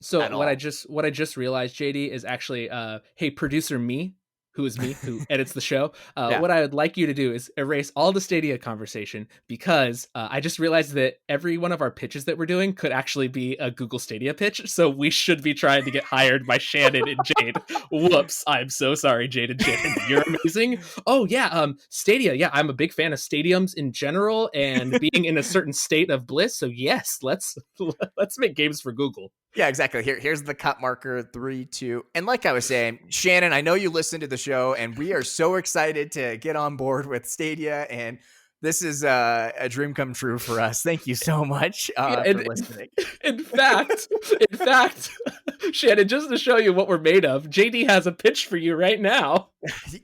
So at all. what I just realized, JD, is actually hey, producer me, who is me, who edits the show. Yeah. What I would like you to do is erase all the Stadia conversation, because I just realized that every one of our pitches that we're doing could actually be a Google Stadia pitch. So we should be trying to get hired by Shannon and Jade. Whoops! I'm so sorry, Jade and Shannon. You're amazing. Oh yeah, Stadia. Yeah, I'm a big fan of stadiums in general and being in a certain state of bliss. So yes, let's make games for Google. Yeah, exactly. Here's the cut marker, 3, 2. And like I was saying, Shannon, I know you listen to the show, and we are so excited to get on board with Stadia. And this is a dream come true for us. Thank you so much Yeah, for listening. in fact, in fact, Shannon, just to show you what we're made of, JD has a pitch for you right now.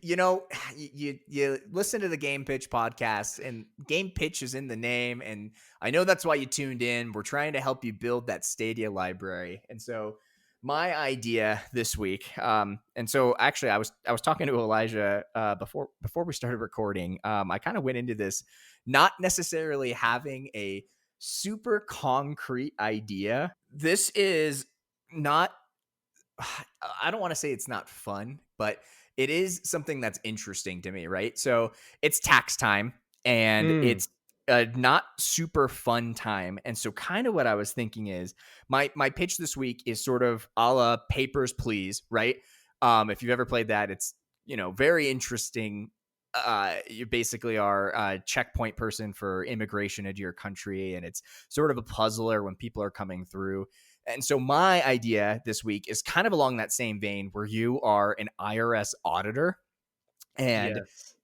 You know, you listen to the Game Pitch podcast, and Game Pitch is in the name, and I know that's why you tuned in. We're trying to help you build that Stadia library. And so my idea this week, and so actually I was talking to Elijah before we started recording. I kind of went into this not necessarily having a super concrete idea. This is not, I don't want to say it's not fun, but it is something that's interesting to me, right? So it's tax time, and it's a not super fun time. And so kind of what I was thinking is my pitch this week is sort of a la Papers, Please, right? If you've ever played that, it's, very interesting. You basically are a checkpoint person for immigration into your country, and it's sort of a puzzler when people are coming through. And so my idea this week is kind of along that same vein, where you are an IRS auditor, and Yes.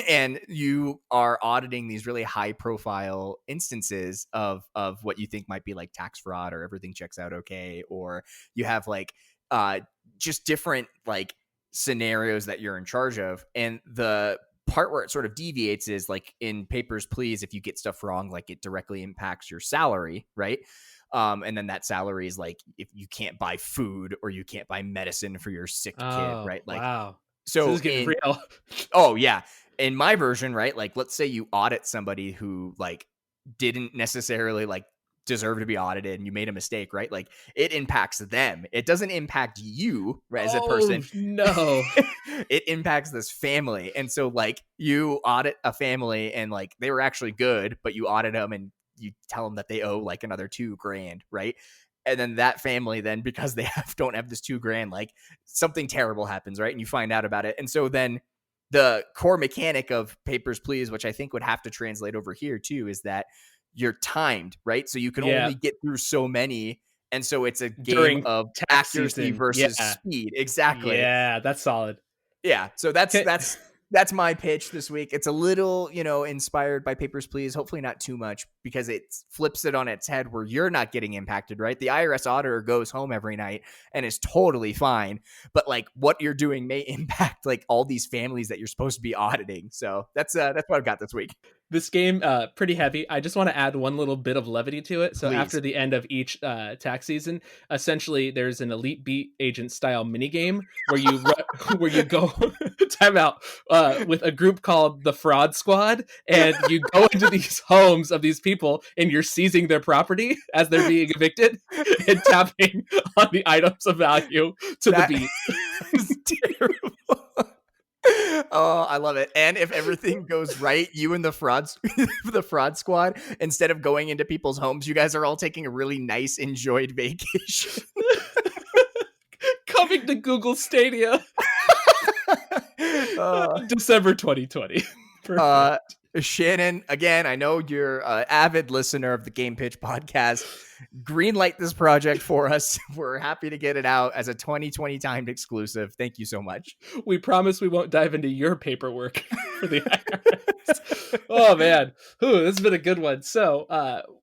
and you are auditing these really high profile instances of what you think might be like tax fraud, or everything checks out okay, or you have like just different like scenarios that you're in charge of. And the part where it sort of deviates is like in Papers, Please, if you get stuff wrong, like it directly impacts your salary, right? And then that salary is like if you can't buy food, or you can't buy medicine for your sick kid, Oh, right? Like, wow. This so is getting real. oh yeah, in my version, right? Like, let's say you audit somebody who like didn't necessarily like deserve to be audited, and you made a mistake, right? Like, it impacts them. It doesn't impact you as a person. No. It impacts this family. And so like you audit a family, and like they were actually good, but you audit them and you tell them that they owe like another $2,000, right? And then that family, then because they don't have this $2,000, like something terrible happens, right? And you find out about it. And so then the core mechanic of Papers, Please, which I think would have to translate over here too, is that you're timed, right? So you can only get through so many. And so it's a game During of tax accuracy season. versus Yeah. speed. Exactly. Yeah, that's solid. Yeah. So Okay. that's my pitch this week. It's a little, inspired by Papers, Please. Hopefully not too much, because it flips it on its head, where you're not getting impacted, right? The IRS auditor goes home every night and is totally fine, but like what you're doing may impact like all these families that you're supposed to be auditing. So that's what I've got this week. This game, pretty heavy. I just want to add one little bit of levity to it. So Please. after the end of each tax season, essentially there's an Elite Beat Agent style minigame where you where you go time out with a group called the Fraud Squad, and you go into these homes of these people, and you're seizing their property as they're being evicted and tapping on the items of value to the beat. Is terrible. Oh, I love it. And if everything goes right, you and the fraud squad, instead of going into people's homes, you guys are all taking a really nice, enjoyed vacation. Coming to Google Stadia. December 2020. Shannon, again, I know you're an avid listener of the Game Pitch podcast. Greenlight this project for us. We're happy to get it out as a 2020 timed exclusive. Thank you so much. We promise we won't dive into your paperwork for the IRS. Oh man, this has been a good one. So